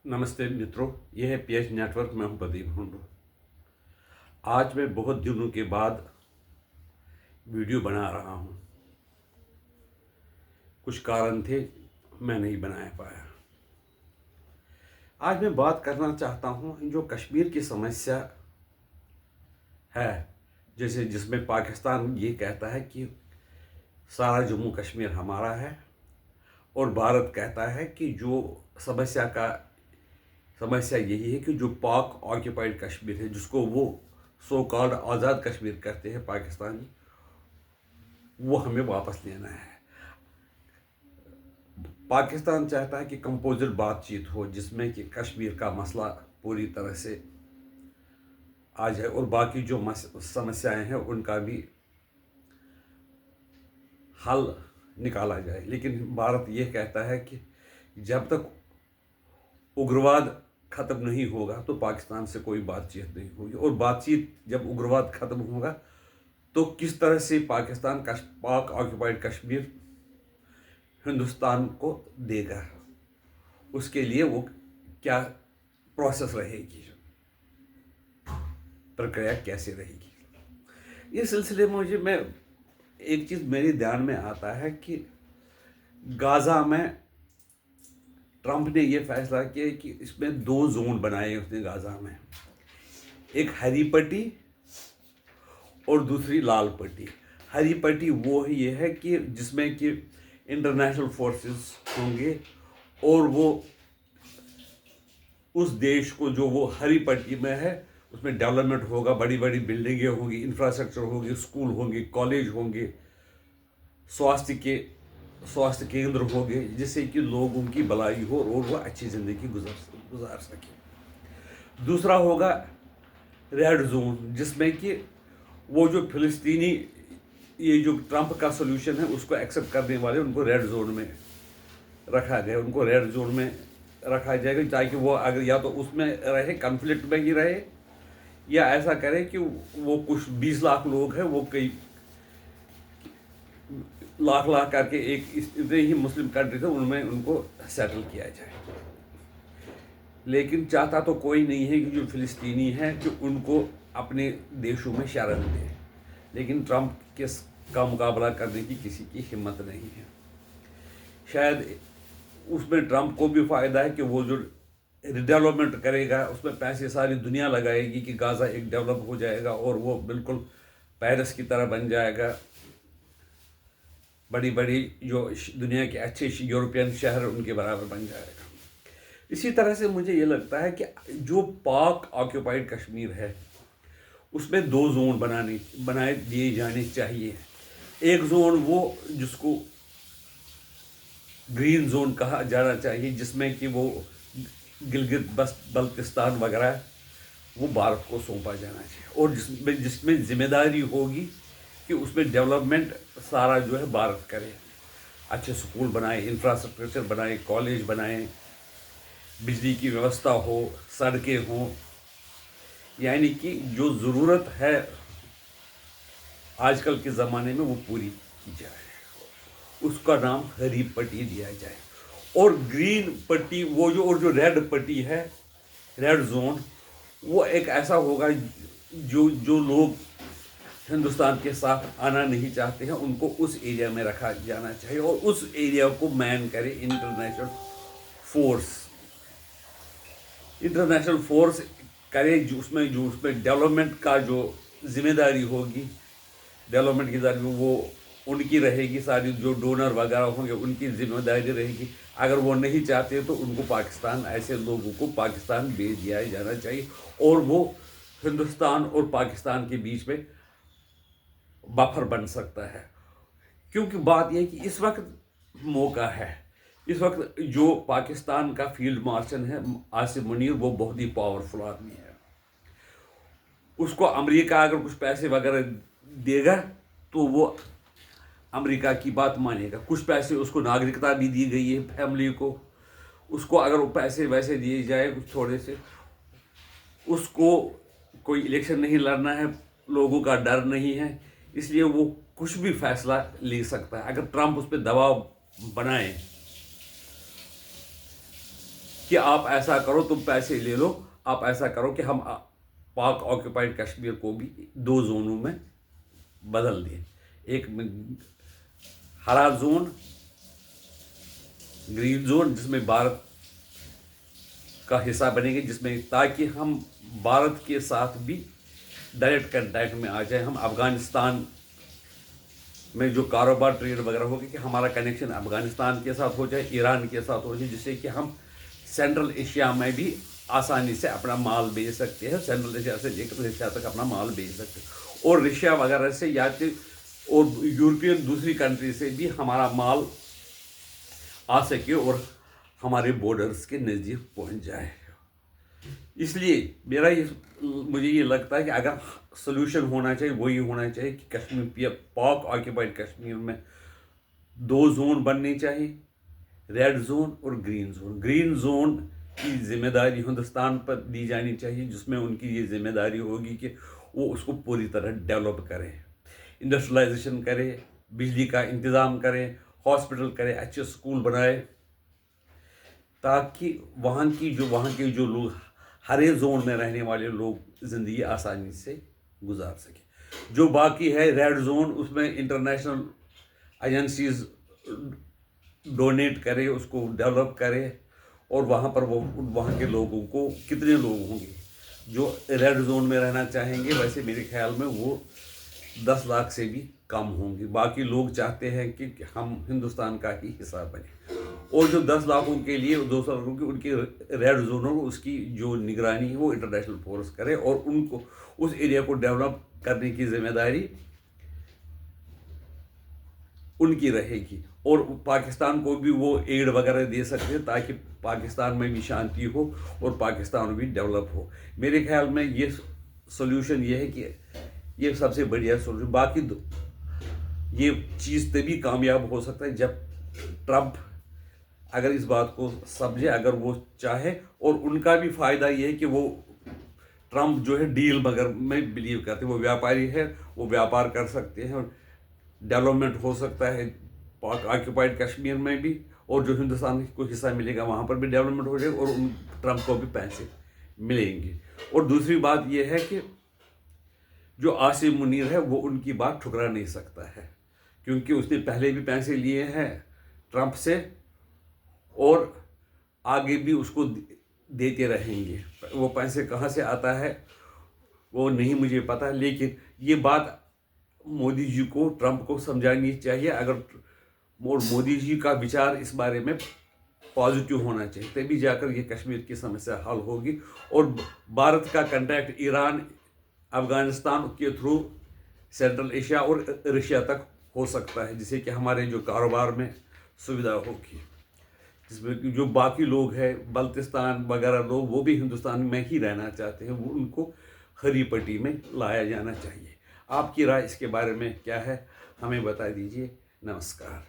नमस्ते मित्रों, यह है पीएच नेटवर्क। मैं हूं प्रदीप हुंडो। आज मैं बहुत दिनों के बाद वीडियो बना रहा हूं। कुछ कारण थे, मैं नहीं बना पाया। आज मैं बात करना चाहता हूं जो कश्मीर की समस्या है, जैसे जिसमें पाकिस्तान ये कहता है कि सारा जम्मू कश्मीर हमारा है और भारत कहता है कि जो समस्या यही है कि जो पाक ऑक्यूपाइड कश्मीर है, जिसको वो सो कॉल्ड आज़ाद कश्मीर कहते हैं पाकिस्तानी, वो हमें वापस लेना है। पाकिस्तान चाहता है कि कंपोजिट बातचीत हो जिसमें कि कश्मीर का मसला पूरी तरह से आ जाए और बाकी जो समस्याएं हैं उनका भी हल निकाला जाए। लेकिन भारत ये कहता है कि जब तक उग्रवाद ख़त्म नहीं होगा तो पाकिस्तान से कोई बातचीत नहीं होगी, और बातचीत जब उग्रवाद ख़त्म होगा तो किस तरह से पाक ऑक्यूपाइड कश्मीर हिंदुस्तान को देगा, उसके लिए वो क्या प्रोसेस रहेगी, प्रक्रिया कैसे रहेगी। इस सिलसिले में मैं एक चीज़ मेरे ध्यान में आता है कि गाज़ा में ट्रंप ने ये फैसला किया कि इसमें 2 जोन बनाए उसने गाज़ा में, एक हरी पट्टी और दूसरी लाल पट्टी। हरी पट्टी वो ये है कि जिसमें कि इंटरनेशनल फोर्सेस होंगे और वो उस देश को जो वो हरी पट्टी में है उसमें डेवलपमेंट होगा, बड़ी बड़ी बिल्डिंगें होंगी, इंफ्रास्ट्रक्चर होगी, स्कूल होंगे, कॉलेज होंगे, स्वास्थ्य केंद्र होंगे, जिससे कि लोगों की भलाई हो और वो अच्छी ज़िंदगी गुजार सके। दूसरा होगा रेड जोन, जिसमें कि वो जो फिलिस्तीनी ये जो ट्रंप का सोल्यूशन है उसको एक्सेप्ट करने वाले उनको रेड जोन में रखा गया, उनको रेड जोन में रखा जाएगा ताकि वो अगर या तो उसमें रहे, कन्फ्लिक्ट में ही रहे, या ऐसा करे कि वो कुछ 20 लाख लोग हैं, वो कई लाख करके एक इतने ही मुस्लिम कंट्री थे उनमें उनको सेटल किया जाए। लेकिन चाहता तो कोई नहीं है कि जो फिलिस्तीनी हैं कि उनको अपने देशों में शरण दें, लेकिन ट्रंप का मुकाबला करने की किसी की हिम्मत नहीं है। शायद उसमें ट्रंप को भी फ़ायदा है कि वो जो रिडेवलपमेंट करेगा उसमें पैसे सारी दुनिया लगाएगी कि गाज़ा एक डेवलप हो जाएगा और वो बिल्कुल पेरिस की तरह बन जाएगा, बड़ी बड़ी जो दुनिया के अच्छे यूरोपियन शहर उनके बराबर बन जाएगा। इसी तरह से मुझे ये लगता है कि जो पाक ऑक्यूपाइड कश्मीर है उसमें 2 जोन बनाए दिए जाने चाहिए। एक जोन वो जिसको ग्रीन जोन कहा जाना चाहिए, जिसमें कि वो गिलगित बल्तिस्तान वगैरह वो भारत को सौंपा जाना चाहिए, और जिसमें जिम्मेदारी होगी कि उसमें डेवलपमेंट सारा जो है भारत करे, अच्छे स्कूल बनाए, इंफ्रास्ट्रक्चर बनाए, कॉलेज बनाए, बिजली की व्यवस्था हो, सड़कें हों, यानी कि जो ज़रूरत है आजकल के ज़माने में वो पूरी की जाए। उसका नाम हरी पट्टी दिया जाए, और ग्रीन पट्टी वो जो और जो रेड पट्टी है, रेड जोन, वो एक ऐसा होगा जो लोग हिंदुस्तान के साथ आना नहीं चाहते हैं उनको उस एरिया में रखा जाना चाहिए, और उस एरिया को मैन करे इंटरनेशनल फोर्स करे, जो उसमें डेवलपमेंट का जो जिम्मेदारी होगी, डेवलपमेंट की जिम्मेदारी वो उनकी रहेगी, सारी जो डोनर वगैरह होंगे उनकी जिम्मेदारी रहेगी। अगर वो नहीं चाहते तो उनको पाकिस्तान, ऐसे लोगों को पाकिस्तान भेज दिया जाना चाहिए, और वो हिंदुस्तान और पाकिस्तान के बीच में बफर बन सकता है। क्योंकि बात यह है कि इस वक्त मौका है, इस वक्त जो पाकिस्तान का फील्ड मार्शल है आसिम मुनीर, वो बहुत ही पावरफुल आदमी है। उसको अमेरिका अगर कुछ पैसे वगैरह देगा तो वो अमेरिका की बात मानेगा। कुछ पैसे उसको नागरिकता भी दी गई है फैमिली को, उसको अगर वो पैसे वैसे दिए जाए कुछ थोड़े से, उसको कोई इलेक्शन नहीं लड़ना है, लोगों का डर नहीं है, इसलिए वो कुछ भी फैसला ले सकता है। अगर ट्रंप उस पर दबाव बनाए کہ آپ ایسا کرو، تم پیسے لے لو، آپ ایسا کرو کہ ہم پاک آکوپائڈ کشمیر کو بھی 2 زونوں میں بدل دیں، ایک میں ہرا زون، گرین زون، جس میں بھارت کا حصہ بنے گے، جس میں تاکہ ہم بھارت کے ساتھ بھی ڈائریکٹ کنٹیکٹ میں آ جائیں. ہم افغانستان میں جو کاروبار ٹریڈ وغیرہ ہوگا کہ ہمارا کنیکشن افغانستان کے ساتھ ہو جائے، ایران کے ساتھ ہو جائے، جس سے کہ ہم سینٹرل ایشیا میں بھی آسانی سے اپنا مال بیچ سکتے ہیں، سینٹرل ایشیا سے لے کر ایشیا تک اپنا مال بیچ سکتے ہیں، اور رشیا وغیرہ سے یا اور یورپین دوسری کنٹری سے بھی ہمارا مال آ سکے اور ہمارے بارڈرز کے نزدیک پہنچ جائے. اس لیے مجھے یہ لگتا ہے کہ اگر سولوشن ہونا چاہیے وہی ہونا چاہیے کہ کشمیر پاک آکوپائڈ کشمیر میں 2 زون بننے چاہیے، ریڈ زون اور گرین زون. گرین زون کی ذمہ داری ہندوستان پر دی جانی چاہیے، جس میں ان کی یہ ذمہ داری ہوگی کہ وہ اس کو پوری طرح ڈیولپ کرے، انڈسٹریلائزیشن کرے، بجلی کا انتظام کرے، ہاسپٹل کرے، اچھے اسکول بنائے، تاکہ وہاں کے جو لوگ ہرے زون میں رہنے والے لوگ زندگی آسانی سے گزار سکیں. جو باقی ہے ریڈ زون، اس میں انٹرنیشنل ایجنسیز ڈونیٹ کرے، اس کو ڈیولپ کرے، اور وہاں پر وہاں کے لوگوں کو کتنے لوگ ہوں گے جو ریڈ زون میں رہنا چاہیں گے، ویسے میرے خیال میں وہ 10 لاکھ سے بھی کم ہوں گے. باقی لوگ چاہتے ہیں کہ ہم ہندوستان کا ہی حصہ بنیں، اور جو 10 لاکھوں کے لیے 200 لاکھوں کی ان کی ریڈ زونوں، اس کی جو نگرانی ہے وہ انٹرنیشنل فورس کرے، اور ان کو اس ایریا کو ڈیولپ کرنے کی ذمہ داری ان کی رہے گی. اور پاکستان کو بھی وہ ایڈ وغیرہ دے سکتے ہیں تاکہ پاکستان میں بھی شانتی ہو اور پاکستان بھی ڈیولپ ہو. میرے خیال میں یہ سولوشن یہ ہے کہ یہ سب سے بڑھیا سولوشن. باقی یہ چیز تبھی کامیاب ہو سکتا ہے جب ٹرمپ اگر اس بات کو سمجھے، اگر وہ چاہے، اور ان کا بھی فائدہ یہ ہے کہ وہ ٹرمپ جو ہے ڈیل مگر میں بلیو کرتے ہیں، وہ ویاپاری ہے، وہ ویاپار کر سکتے ہیں، اور ڈیولپمنٹ ہو سکتا ہے پاک آکوپائڈ کشمیر میں بھی، اور جو ہندوستان کو حصہ ملے گا وہاں پر بھی ڈیولپمنٹ ہو جائے، اور ان ٹرمپ کو بھی پیسے ملیں گے. اور دوسری بات یہ ہے کہ جو عاصم منیر ہے وہ ان کی بات ٹھکرا نہیں سکتا ہے، کیونکہ اس نے پہلے بھی پیسے لیے ہیں ٹرمپ سے، اور آگے بھی اس کو دیتے رہیں گے. وہ پیسے کہاں سے آتا ہے وہ نہیں مجھے پتا، لیکن یہ بات مودی جی کو ٹرمپ کو سمجھانی چاہیے. اگر مودی جی کا وچار اس بارے میں پازیٹیو ہونا چاہیے، تبھی جا کر یہ کشمیر کی سمسیا حل ہوگی، اور بھارت کا کنٹیکٹ ایران، افغانستان کے تھرو سینٹرل ایشیا اور رشیا تک ہو سکتا ہے، جس سے کہ ہمارے جو کاروبار میں سویدھا ہوگی. جس میں جو باقی لوگ ہیں بلتستان وغیرہ لوگ، وہ بھی ہندوستان میں ہی رہنا چاہتے ہیں، وہ ان کو ہری پٹی میں لایا جانا چاہیے. آپ کی رائے اس کے بارے میں کیا ہے؟ ہمیں بتا دیجیے. نمسکار.